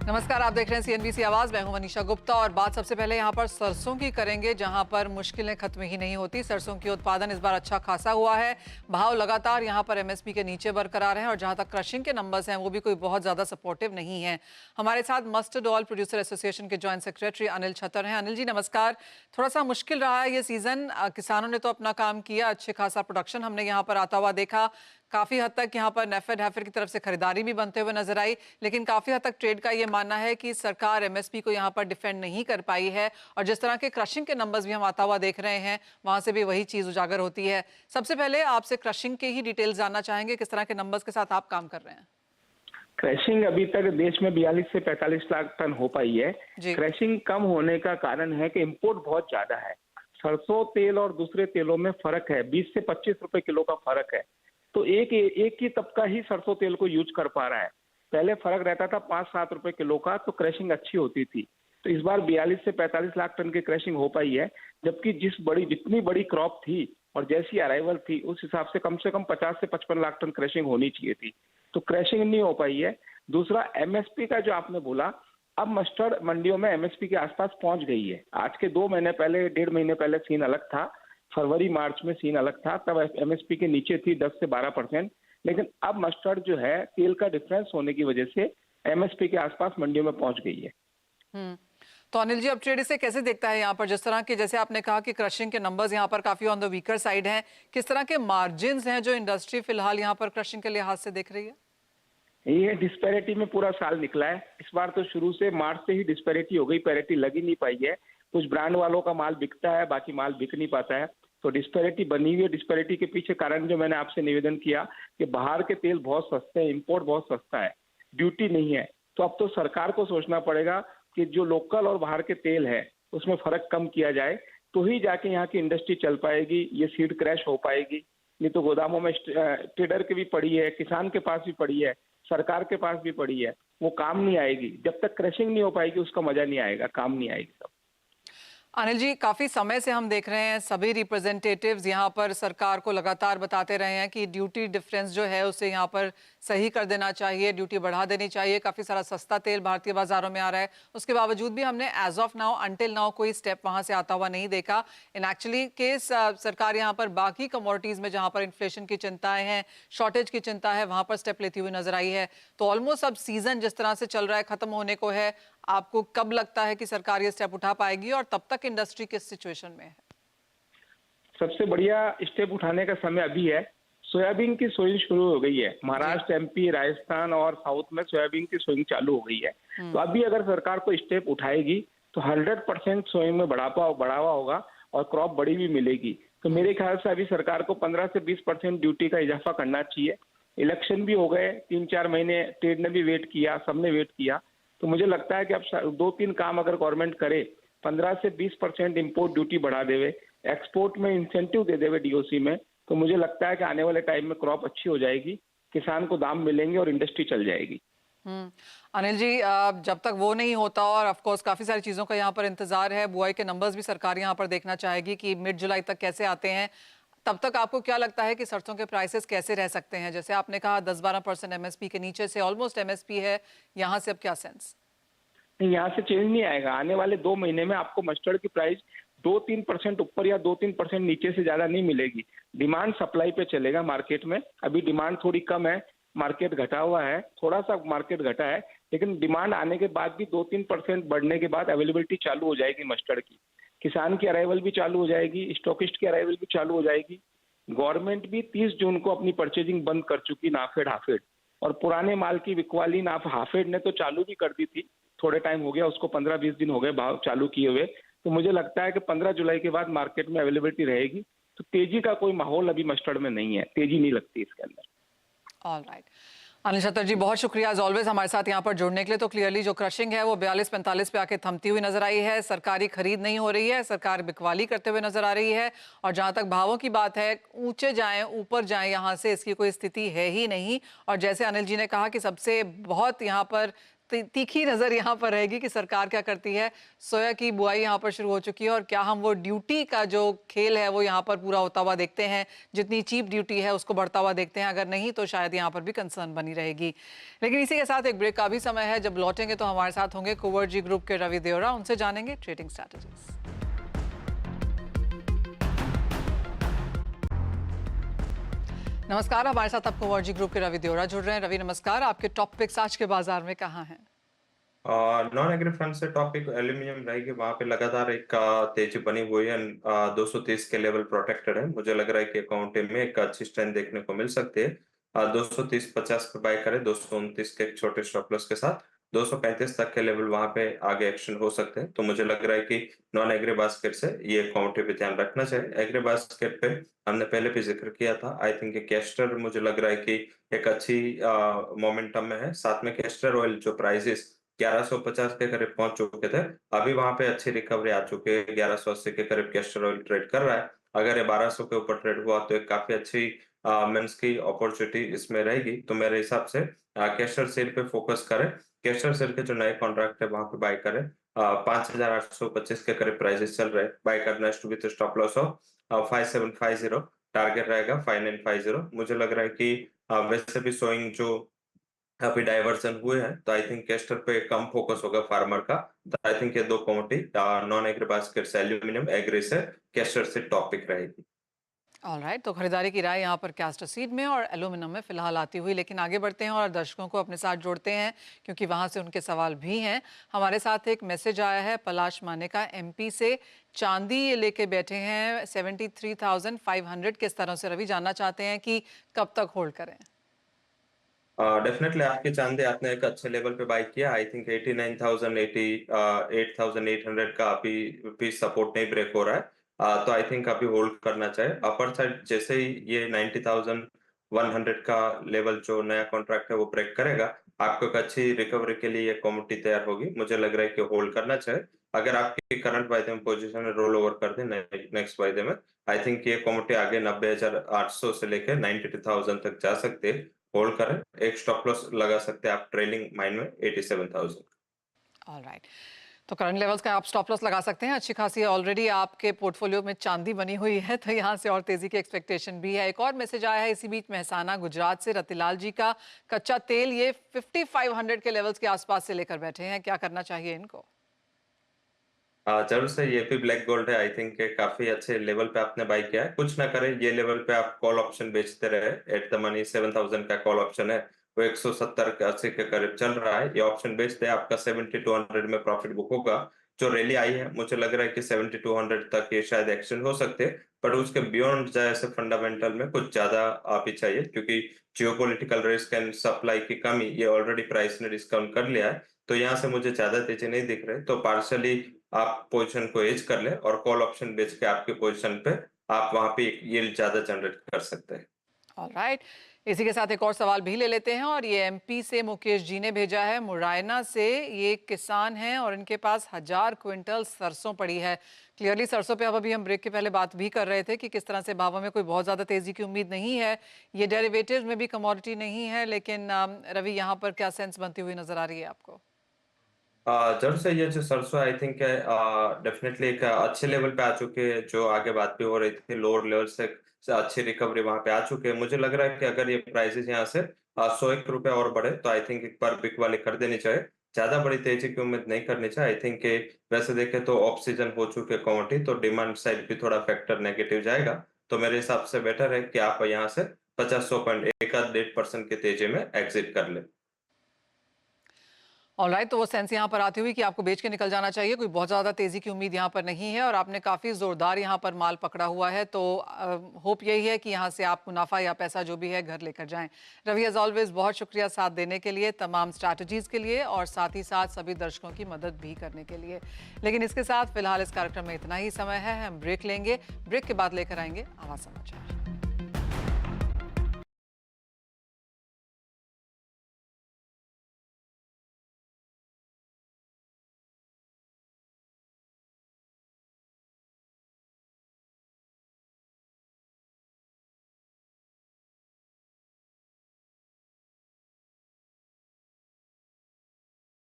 नमस्कार, आप देख रहे हैं सीएनबीसी आवाज। मैं हूं मनीषा गुप्ता और बात सबसे पहले यहां पर सरसों की करेंगे, जहां पर मुश्किलें खत्म ही नहीं होती। सरसों की उत्पादन इस बार अच्छा खासा हुआ है। भाव लगातार यहां पर एमएसपी के नीचे बरकरार हैं और जहां तक क्रशिंग के नंबर्स हैं वो भी कोई बहुत ज्यादा सपोर्टिव नहीं है। हमारे साथ मस्टर्ड ऑयल प्रोड्यूसर एसोसिएशन के ज्वाइंट सेक्रेटरी अनिल छतर हैं। अनिल जी नमस्कार। थोड़ा सा मुश्किल रहा है ये सीजन। किसानों ने तो अपना काम किया, अच्छे खासा प्रोडक्शन हमने यहाँ पर आता हुआ देखा। काफी हद तक यहाँ पर नेफेड हैफेड की तरफ से खरीदारी भी बनते हुए नजर आई, लेकिन काफी हद तक ट्रेड का ये मानना है कि सरकार एमएसपी को यहाँ पर डिफेंड नहीं कर पाई है और जिस तरह के क्रशिंग के नंबर्स भी हम आता हुआ देख रहे हैं वहां से भी वही चीज उजागर होती है। सबसे पहले आपसे क्रशिंग के ही डिटेल्स जानना चाहेंगे, किस तरह के नंबर्स के साथ आप काम कर रहे हैं? क्रैशिंग अभी तक देश में 42 से 45 लाख टन हो पाई है। क्रैशिंग कम होने का कारण है कि इंपोर्ट बहुत ज्यादा है। सरसों तेल और दूसरे तेलों में फर्क है, 20 से 25 रुपए किलो का फर्क है। तो एक ही तबका ही सरसों तेल को यूज कर पा रहा है। पहले फर्क रहता था 5-7 रुपए किलो का, तो क्रैशिंग अच्छी होती थी। तो इस बार 42 से 45 लाख टन की क्रैशिंग हो पाई है, जबकि जितनी बड़ी क्रॉप थी और जैसी अराइवल थी उस हिसाब से कम 50 से 55 लाख टन क्रैशिंग होनी चाहिए थी। तो क्रैशिंग नहीं हो पाई है। दूसरा, एमएसपी का जो आपने बोला, अब मस्टर्ड मंडियों में एमएसपी के आसपास पहुंच गई है। आज के 2 महीने पहले, 1.5 महीने पहले सीन अलग था। फरवरी मार्च में सीन अलग था, तब एमएसपी के नीचे थी 10 से 12%। लेकिन अब मस्टर्ड जो है, तेल का डिफरेंस होने की वजह से एमएसपी के आसपास मंडियों में पहुंच गई है। तो अनिल जी, अब ट्रेड इसे कैसे देखता है यहाँ पर, जिस तरह के जैसे आपने कहा कि क्रशिंग के नंबर्स यहाँ पर काफी ऑन द वीकर साइड हैं, किस तरह के मार्जिन्स हैं जो इंडस्ट्री फिलहाल यहाँ पर क्रशिंग के लिहाज से देख रही है? ये डिस्पैरिटी में पूरा साल निकला है। इस बार तो शुरू से मार्च से ही डिस्पैरिटी हो गई, पैरिटी लग ही नहीं पाई है। कुछ ब्रांड वालों का माल बिकता है, बाकी माल बिक नहीं पाता है, तो डिस्पैरिटी बनी हुई है। डिस्पैरिटी के पीछे कारण जो मैंने आपसे निवेदन किया कि बाहर के तेल बहुत सस्ते हैं, इंपोर्ट बहुत सस्ता है, ड्यूटी नहीं है। तो अब तो सरकार को सोचना पड़ेगा कि जो लोकल और बाहर के तेल है उसमें फर्क कम किया जाए, तो ही जाके यहाँ की इंडस्ट्री चल पाएगी, ये सीड क्रैश हो पाएगी। नहीं तो गोदामों में ट्रेडर की भी पड़ी है, किसान के पास भी पड़ी है, सरकार के पास भी पड़ी है, वो काम नहीं आएगी। जब तक क्रशिंग नहीं हो पाएगी उसका मजा नहीं आएगा, काम नहीं आएगी सब। अनिल जी, काफी समय से हम देख रहे हैं सभी रिप्रेजेंटेटिव्स यहाँ पर सरकार को लगातार बताते रहे हैं कि ड्यूटी डिफरेंस जो है उसे यहाँ पर सही कर देना चाहिए, ड्यूटी बढ़ा देनी चाहिए। काफी सारा सस्ता तेल भारतीय बाजारों में आ रहा है, उसके बावजूद भी हमने as of now until now कोई स्टेप वहां से आता हुआ नहीं देखा। इन एक्चुअली केस सरकार यहाँ पर बाकी कमोडिटीज में जहाँ पर इन्फ्लेशन की चिंताएं हैं, शॉर्टेज की चिंता है, वहां पर स्टेप लेती हुई नजर आई है। तो ऑलमोस्ट अब सीजन जिस तरह से चल रहा है खत्म होने को है, आपको कब लगता है कि सरकार ये स्टेप उठा पाएगी और तब तक इंडस्ट्री किस सिचुएशन में है? सबसे बढ़िया स्टेप उठाने का समय अभी है। सोयाबीन की सोइंग शुरू हो गई है, महाराष्ट्र, एमपी, राजस्थान और साउथ में सोयाबीन की सोइंग चालू हो गई है। तो अभी अगर सरकार को स्टेप उठाएगी तो 100% सोइंग में बढ़ावा होगा और क्रॉप बड़ी भी मिलेगी। तो मेरे ख्याल से अभी सरकार को 15 से 20% ड्यूटी का इजाफा करना चाहिए। इलेक्शन भी हो गए, 3-4 महीने ट्रेड ने भी वेट किया, सबने वेट किया। तो मुझे लगता है कि अब 2-3 काम अगर गवर्नमेंट करे, 15 से 20% इम्पोर्ट ड्यूटी बढ़ा देवे, एक्सपोर्ट में इंसेंटिव दे देवे डीओसी में, तो मुझे लगता है कि आने वाले टाइम में क्रॉप अच्छी हो जाएगी, किसान को दाम मिलेंगे और इंडस्ट्री चल जाएगी। अनिल जी, जब तक वो नहीं होता और ऑफ कोर्स काफी सारी चीजों का यहाँ पर इंतजार है, बुआई के नंबर्स भी सरकार यहाँ पर देखना चाहेगी कि मिड जुलाई तक कैसे आते हैं, तब तक आपको क्या लगता है कि सरसों के प्राइसेस कैसे रह सकते हैं? जैसे आपने कहा 10-12% एमएसपी के नीचे से ऑलमोस्ट एमएसपी है, यहाँ से अब क्या सेंस? नहीं, यहाँ से चेंज नहीं आएगा। आने वाले 2 महीने में आपको मस्टर्ड की प्राइस 2-3% ऊपर या 2-3% नीचे से ज्यादा नहीं मिलेगी। डिमांड सप्लाई पे चलेगा मार्केट में। अभी डिमांड थोड़ी कम है, मार्केट घटा हुआ है, थोड़ा सा मार्केट घटा है, लेकिन डिमांड आने के बाद भी 2-3% बढ़ने के बाद अवेलेबिलिटी चालू हो जाएगी मस्टर्ड की। किसान की अराइवल भी चालू हो जाएगी, स्टॉकिस्ट की अराइवल भी चालू हो जाएगी। गवर्नमेंट भी 30 जून को अपनी परचेजिंग बंद कर चुकी, नाफेड हाफेड, और पुराने माल की बिकवाली हाफेड ने तो चालू भी कर दी थी। थोड़े टाइम हो गया उसको, 15-20 दिन हो गए भाव चालू किए हुए। तो मुझे लगता है कि 15 जुलाई के बाद मार्केट में अवेलेबिलिटी रहेगी। तो तेजी का कोई माहौल अभी मस्टर्ड में नहीं है, तेजी नहीं लगती इसके अंदर। ऑलराइट, अनिल छतर जी, बहुत शुक्रिया एज ऑलवेज हमारे साथ यहाँ पर जुड़ने के लिए। तो क्लियरली जो क्रशिंग है वो 42-45 पे आके थमती हुई नजर आई है, सरकारी खरीद नहीं हो रही है, सरकार बिकवाली करते हुए नजर आ रही है। और जहाँ तक भावों की बात है, ऊंचे जाएं ऊपर जाएं, यहाँ से इसकी कोई स्थिति है ही नहीं। और जैसे अनिल जी ने कहा कि सबसे बहुत यहाँ पर तीखी नजर यहाँ पर रहेगी कि सरकार क्या करती है। सोया की बुआई यहाँ पर शुरू हो चुकी है और क्या हम वो ड्यूटी का जो खेल है वो यहाँ पर पूरा होता हुआ देखते हैं, जितनी चीप ड्यूटी है उसको बढ़ता हुआ देखते हैं। अगर नहीं तो शायद यहाँ पर भी कंसर्न बनी रहेगी। लेकिन इसी के साथ एक ब्रेक का भी समय है। जब लौटेंगे तो हमारे साथ होंगे कुंवरजी ग्रुप के रवि देओरा, उनसे जानेंगे ट्रेडिंग स्ट्रैटेजीज। नमस्कार, हमारे साथ अब कुंवरजी ग्रुप के रवि देओरा जुड़ रहे हैं। रवि नमस्कार, आपके टॉप पिक्स आज के बाजार में कहाँ हैं? नॉन एग्री फंड से टॉपिक एल्यूमिनियम रहेगी, वहां पे लगातार एक तेजी बनी हुई है। 230 के लेवल प्रोटेक्टेड है। मुझे लग रहा है कि अकाउंट में एक अच्छी स्ट्रेंथ देखने को मिल सकती है। 230-50 पे बाय करें 229 के एक छोटे स्टॉप लॉस के साथ। 235 तक के लेवल वहां पे आगे एक्शन हो सकते हैं। तो मुझे लग रहा है कि नॉन एग्री बास्केट से ये अकाउंट पे ध्यान रखना चाहिए। एग्री बास्केट पे हमने पहले भी जिक्र किया था। आई थिंक कैस्टर मुझे लग रहा है कि एक अच्छी मोमेंटम में है। साथ में कैस्टर ऑयल जो प्राइसेस 1150 के करीब पहुंच चुके थे, अभी वहां पे अच्छी रिकवरी आ चुकी है। 1180 के करीब कैस्टर ऑयल ट्रेड कर रहा है। अगर ये 1200 के ऊपर ट्रेड हुआ तो एक काफी अच्छी मीन्स की अपॉर्चुनिटी इसमें रहेगी। तो मेरे हिसाब से कैस्टर सेल पे फोकस करें। कैस्टर सेल के जो नए कॉन्ट्रैक्ट है वहां पे बाय करें। 5825 के करीब प्राइसेस चल रहे हैं। बाय करना है with stop loss of 5750। Target रहेगा 5950। मुझे लग रहा है कि वैसे भी सोइंग जो अभी डाइवर्जन हुए हैं, तो आई थिंक कैस्टर पे कम फोकस होगा फार्मर का। तो आई थिंक ये दो कमोडिटी नॉन एग्री बास्केट से एल्यूमिनियम, एग्री से कैस्टर से टॉपिक रहेगी। ऑलराइट, तो खरीदारी की राय यहाँ पर कैस्टर सीड में और एल्यूमिनियम में फिलहाल आती हुई। लेकिन आगे बढ़ते हैं और दर्शकों को अपने साथ जोड़ते हैं क्योंकि वहाँ से उनके सवाल भी हैं। हमारे साथ एक मैसेज आया है पलाश माने का, एमपी से। चांदी ये लेके बैठे हैं 73,500 के स्तरों से। रवि जानना चाहते हैं कि कब तक होल्ड करें? डेफिनेटली आपकी चांदी आपने एक अच्छे लेवल पे बाय किया। आई थिंक 89,000 88,800 का अभी भी सपोर्ट नहीं ब्रेक हो रहा है। तो आई थिंक अभी होल्ड करना चाहिए। अपर साइड जैसे ही ये 90,100 का लेवल जो नया कॉन्ट्रैक्ट है वो ब्रेक करेगा, आपको एक अच्छी रिकवरी के लिए ये कमोडिटी तैयार होगी। मुझे लग रहा है कि होल्ड करना चाहिए। अगर आपकी करंट वायदे में पोजीशन रोल ओवर कर दे नेक्स्ट वायदे में, आई थिंक ये कमोडिटी आगे 90,800 से लेकर 92,000 तक जा सकते हैं। होल्ड करें। एक स्टॉप लॉस लगा सकते हैं आप ट्रेलिंग माइन में 87,000। ऑलराइट, तो करंट लेवल्स का आप स्टॉप लॉस लगा सकते हैं। अच्छी खासी ऑलरेडी आपके पोर्टफोलियो में चांदी बनी हुई है, तो यहाँ से और तेजी की एक्सपेक्टेशन भी है। एक और मैसेज आया है इसी बीच मेहसाना गुजरात से, रतिलाल जी का। कच्चा तेल ये 5500 के लेवल्स के आसपास से लेकर बैठे हैं, क्या करना चाहिए इनको? जरूर से ये भी ब्लैक गोल्ड है। आई थिंक काफी अच्छे लेवल पे आपने बाय किया है। कुछ ना करें, ये लेवल पे आप कॉल ऑप्शन बेचते रहे। एट द मनी 7,000 का कॉल ऑप्शन है, वो 170-80 के करीब चल रहा है। ये ऑप्शन बेचते हैं, आपका 7200 में प्रॉफिट बुक होगा। जो रैली आई है, मुझे लग रहा है कि 7200 तक ये शायद एक्सटेंड हो सकते हैं, बट उसके बियॉन्ड जाए ऐसे फंडामेंटल में कुछ ज्यादा आप ही चाहिए, क्योंकि जियोपॉलिटिकल रिस्क एंड सप्लाई की कमी ये ऑलरेडी प्राइस ने डिस्काउंट कर लिया है। तो यहाँ से मुझे ज्यादा तेजी नहीं दिख रहे। तो पार्शली आप पोजीशन को एज कर लें और कॉल ऑप्शन बेच के आपके पोजीशन पे आप वहां पे यील्ड ज्यादा जनरेट कर सकते हैं। ऑलराइट, इसी के साथ एक और सवाल भी ले लेते हैं और ये एमपी से मुकेश जी ने भेजा है। मुरैना से ये किसान हैं और इनके पास 1000 क्विंटल सरसों पड़ी है। क्लियरली सरसों पे अब अभी हम ब्रेक के पहले बात भी कर रहे थे कि किस तरह से भावों में कोई बहुत ज़्यादा तेज़ी की उम्मीद नहीं है। ये डेरिवेटिव्स में भी कमोडिटी नहीं है, लेकिन रवि यहाँ पर क्या सेंस बनती हुई नजर आ रही है आपको? जब से ये जो सरसों आई थिंक डेफिनेटली एक अच्छे लेवल पे आ चुके हैं। जो आगे बात भी हो रही थी, लोअर लेवल से अच्छी रिकवरी वहां पे आ चुके हैं। मुझे लग रहा है कि अगर ये प्राइसेस यहाँ से 101 रुपए और बढ़े तो आई थिंक एक बार बिक वाली कर देनी चाहिए। ज्यादा बड़ी तेजी की उम्मीद नहीं करनी चाहिए। आई थिंक वैसे देखे तो ऑफ सीजन हो चुके कमोडिटी, तो डिमांड साइड भी थोड़ा फैक्टर नेगेटिव जाएगा। तो मेरे हिसाब से बेटर है कि आप यहाँ से 50-100 पॉइंट 1-1.5% की तेजी में एग्जिट कर ले। ऑलराइट, तो वो सेंस यहाँ पर आती हुई कि आपको बेच के निकल जाना चाहिए। कोई बहुत ज़्यादा तेज़ी की उम्मीद यहाँ पर नहीं है और आपने काफ़ी ज़ोरदार यहाँ पर माल पकड़ा हुआ है। तो होप यही है कि यहाँ से आप मुनाफा या पैसा जो भी है घर लेकर जाएं। रवि एज ऑलवेज बहुत शुक्रिया साथ देने के लिए, तमाम स्ट्रैटेजीज़ के लिए और साथ ही साथ सभी दर्शकों की मदद भी करने के लिए। लेकिन इसके साथ फिलहाल इस कार्यक्रम में इतना ही समय है। हम ब्रेक लेंगे, ब्रेक के बाद लेकर आएंगे आवाज़ समाचार।